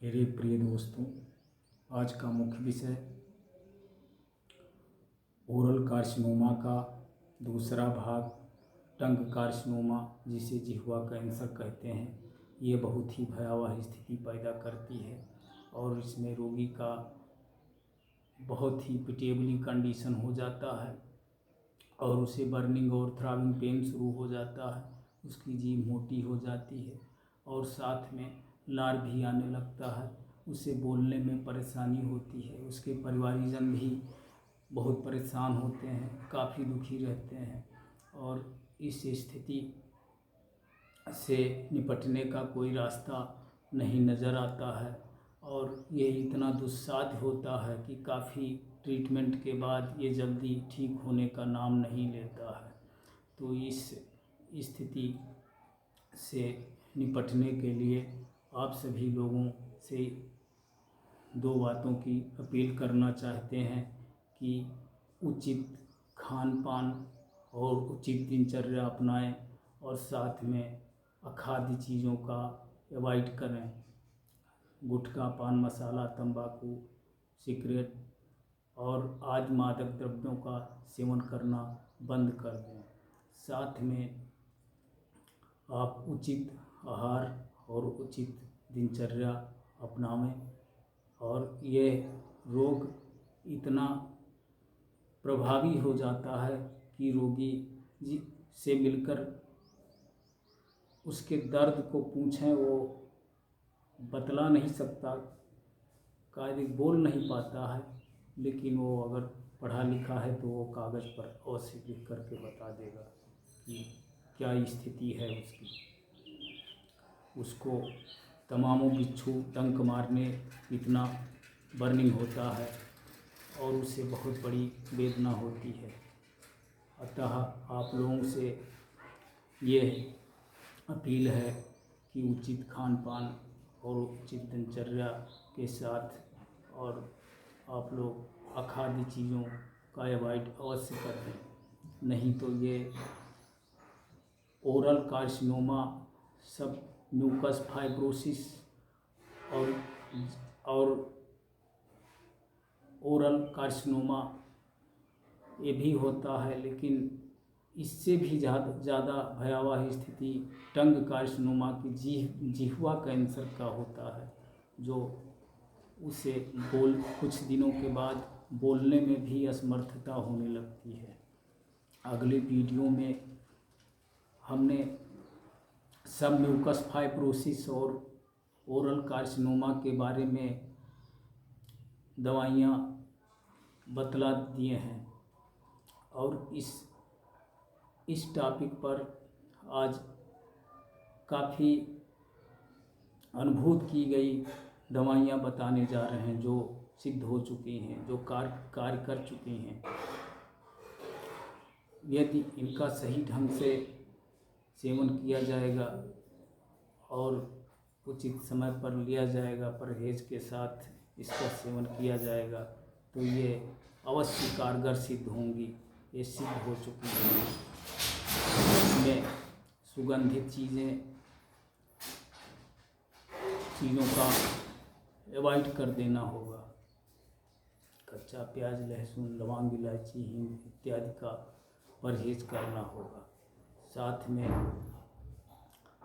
मेरे प्रिय दोस्तों, आज का मुख्य विषय ओरल कार्सिनोमा का दूसरा भाग, टंग कार्सिनोमा, जिसे जिह्वा कैंसर कहते हैं। ये बहुत ही भयावह स्थिति पैदा करती है और इसमें रोगी का बहुत ही पिटिएबली कंडीशन हो जाता है और उसे बर्निंग और थ्रॉबिंग पेन शुरू हो जाता है। उसकी जीभ मोटी हो जाती है और साथ में लार भी आने लगता है। उसे बोलने में परेशानी होती है। उसके परिवारजन भी बहुत परेशान होते हैं, काफ़ी दुखी रहते हैं और इस स्थिति से निपटने का कोई रास्ता नहीं नज़र आता है और ये इतना दुस्साध्य होता है कि काफ़ी ट्रीटमेंट के बाद ये जल्दी ठीक होने का नाम नहीं लेता है। तो इस स्थिति से निपटने के लिए आप सभी लोगों से दो बातों की अपील करना चाहते हैं कि उचित खान पान और उचित दिनचर्या अपनाएं और साथ में अखाद्य चीज़ों का अवॉइड करें। गुटखा, पान मसाला, तंबाकू, सिगरेट और आदि मादक द्रव्यों का सेवन करना बंद कर दें। साथ में आप उचित आहार और उचित दिनचर्या अपनाएं और ये रोग इतना प्रभावी हो जाता है कि रोगी जी से मिलकर उसके दर्द को पूछें, वो बतला नहीं सकता, कायदे बोल नहीं पाता है, लेकिन वो अगर पढ़ा लिखा है तो वो कागज़ पर अवश्य लिख करके बता देगा कि क्या स्थिति है उसकी। उसको तमामों बिच्छू डंक मारने इतना बर्निंग होता है और उसे बहुत बड़ी वेदना होती है। अतः आप लोगों से ये अपील है कि उचित खान पान और उचित दिनचर्या के साथ और आप लोग अखाद्य चीज़ों का अवॉइड अवश्य करें, नहीं तो ये ओरल कार्सिनोमा सब म्यूकस फाइब्रोसिस और ओरल कार्सिनोमा ये भी होता है, लेकिन इससे भी ज़्यादा भयावह स्थिति टंग कार्सिनोमा की जिह्वा कैंसर का होता है, जो उसे कुछ दिनों के बाद बोलने में भी असमर्थता होने लगती है। अगले वीडियो में हमने सब म्यूकस फाइब्रोसिस और ओरल कार्सिनोमा के बारे में दवाइयाँ बतला दिए हैं और इस टॉपिक पर आज काफ़ी अनुभूत की गई दवाइयाँ बताने जा रहे हैं जो सिद्ध हो चुकी हैं, जो कार्य कर चुकी हैं। यदि इनका सही ढंग से सेवन किया जाएगा और उचित समय पर लिया जाएगा, परहेज के साथ इसका सेवन किया जाएगा, तो ये अवश्य कारगर सिद्ध होंगी। ये सिद्ध हो चुकी हैं। इसमें सुगंधित चीज़ों का अवॉइड कर देना होगा। कच्चा प्याज, लहसुन, लौंग, इलायची, हींग इत्यादि का परहेज करना होगा। साथ में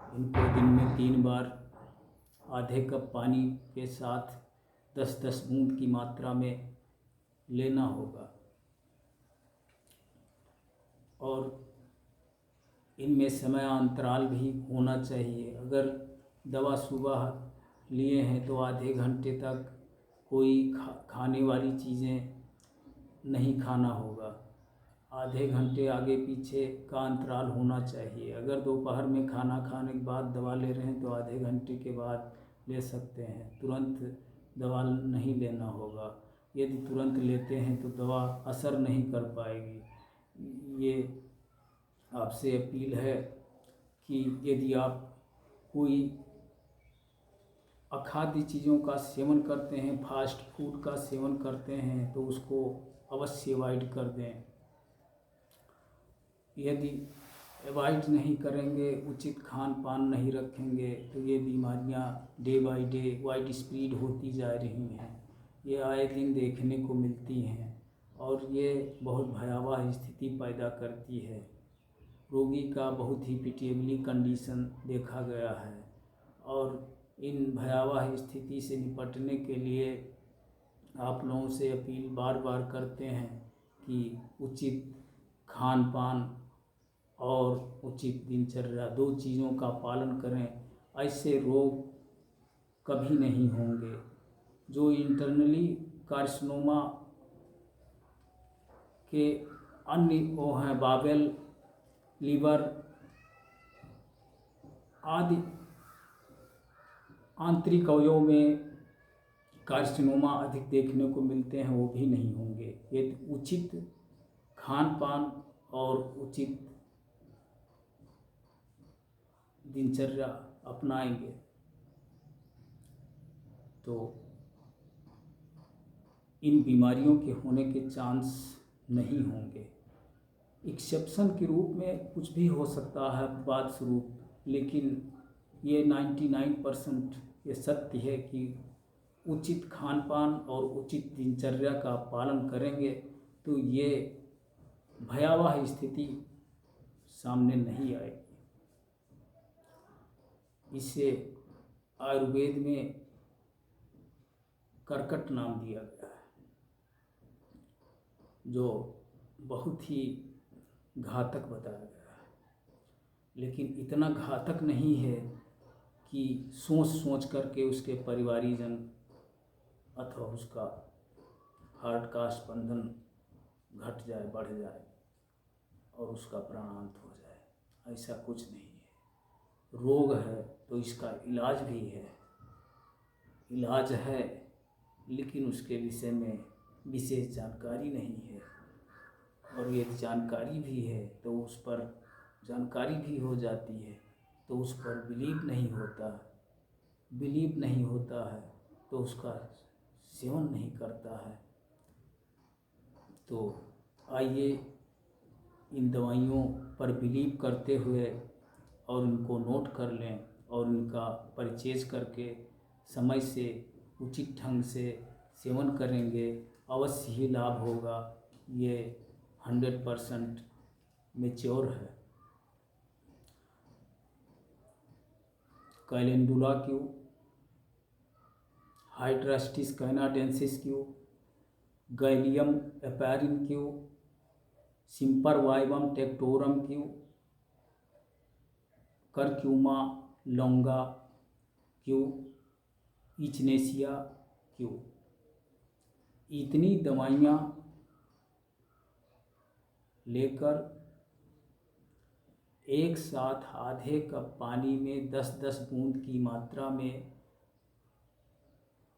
इनको दिन में 3 बार आधे कप पानी के साथ 10-10 बूंद की मात्रा में लेना होगा और इनमें समय अंतराल भी होना चाहिए। अगर दवा सुबह लिए हैं तो आधे घंटे तक कोई खाने वाली चीज़ें नहीं खाना होगा। आधे घंटे आगे पीछे का अंतराल होना चाहिए। अगर दोपहर में खाना खाने के बाद दवा ले रहे हैं तो आधे घंटे के बाद ले सकते हैं। तुरंत दवा नहीं लेना होगा। यदि तुरंत लेते हैं तो दवा असर नहीं कर पाएगी। ये आपसे अपील है कि यदि आप कोई अखाद्य चीज़ों का सेवन करते हैं, फास्ट फूड का सेवन करते हैं, तो उसको अवश्य अवॉइड कर दें। यदि अवॉइड नहीं करेंगे, उचित खान पान नहीं रखेंगे, तो ये बीमारियां day by day wide spread होती जा रही हैं। ये आए दिन देखने को मिलती हैं और ये बहुत भयावह स्थिति पैदा करती है। रोगी का बहुत ही पिटिएबली कंडीशन देखा गया है और इन भयावह स्थिति से निपटने के लिए आप लोगों से अपील बार बार करते हैं कि उचित खान पान और उचित दिनचर्या, 2 चीज़ों का पालन करें। ऐसे रोग कभी नहीं होंगे। जो इंटरनली कार्सिनोमा के अन्य वो हैं, बावेल, लीवर आदि आंतरिक अवयवों में कार्सिनोमा अधिक देखने को मिलते हैं, वो भी नहीं होंगे यदि उचित खान पान और उचित दिनचर्या अपनाएंगे तो इन बीमारियों के होने के चांस नहीं होंगे। एक्सेप्शन के रूप में कुछ भी हो सकता है अपवाद स्वरूप, लेकिन ये 99% ये सत्य है कि उचित खान पान और उचित दिनचर्या का पालन करेंगे तो ये भयावह स्थिति सामने नहीं आएगी। इसे आयुर्वेद में कर्कट नाम दिया गया है, जो बहुत ही घातक बताया गया है, लेकिन इतना घातक नहीं है कि सोच सोच करके उसके परिवारीजन अथवा उसका हार्ट का स्पंदन घट जाए, बढ़ जाए और उसका प्राणांत हो जाए। ऐसा कुछ नहीं है। रोग है तो इसका इलाज भी है, इलाज है, लेकिन उसके विषय में विशेष जानकारी नहीं है। और यदि जानकारी भी है तो उस पर जानकारी भी हो जाती है तो उस पर बिलीव नहीं होता है तो उसका सेवन नहीं करता है। तो आइए इन दवाइयों पर बिलीव करते हुए और इनको नोट कर लें और इनका परचेज करके समय से उचित ढंग से सेवन करेंगे, अवश्य ही लाभ होगा। ये 100% मैच्योर है। Calendula Q, hydrastis canadensis Q, galium aparine Q, sempervivum tectorum Q, curcuma longa Q, echinacea Q, इतनी दवाइयाँ लेकर एक साथ आधे कप पानी में 10-10 बूंद की मात्रा में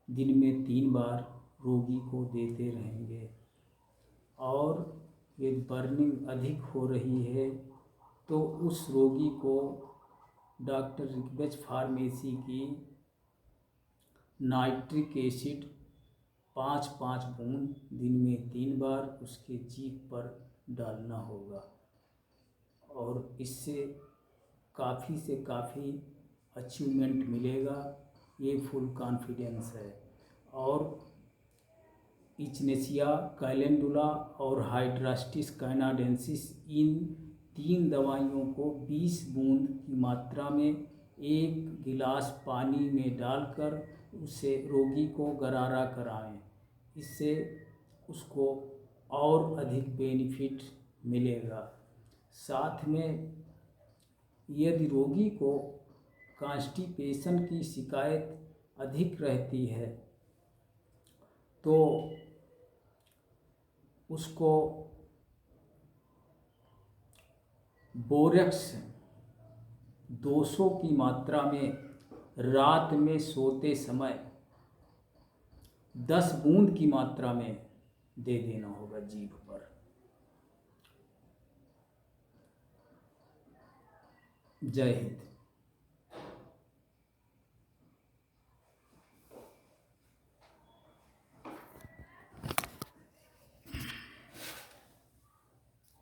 दिन में 3 बार रोगी को देते रहेंगे। और यदि बर्निंग अधिक हो रही है तो उस रोगी को डॉक्टर ऋग्वेद फार्मेसी की नाइट्रिक एसिड 5-5 बूंद दिन में 3 बार उसके जीभ पर डालना होगा और इससे काफ़ी से काफ़ी अचीवमेंट मिलेगा, ये फुल कॉन्फिडेंस है। और इचनेसिया, कैलेंडुला और हाइड्रास्टिस कैनाडेंसिस, इन 3 दवाइयों को 20 बूंद की मात्रा में 1 गिलास पानी में डालकर उसे रोगी को गरारा कराएं। इससे उसको और अधिक बेनिफिट मिलेगा। साथ में यदि रोगी को कॉन्स्टिपेशन की शिकायत अधिक रहती है तो उसको बोरेक्स 200 की मात्रा में रात में सोते समय 10 बूंद की मात्रा में दे देना होगा जीभ पर। जय हिंद।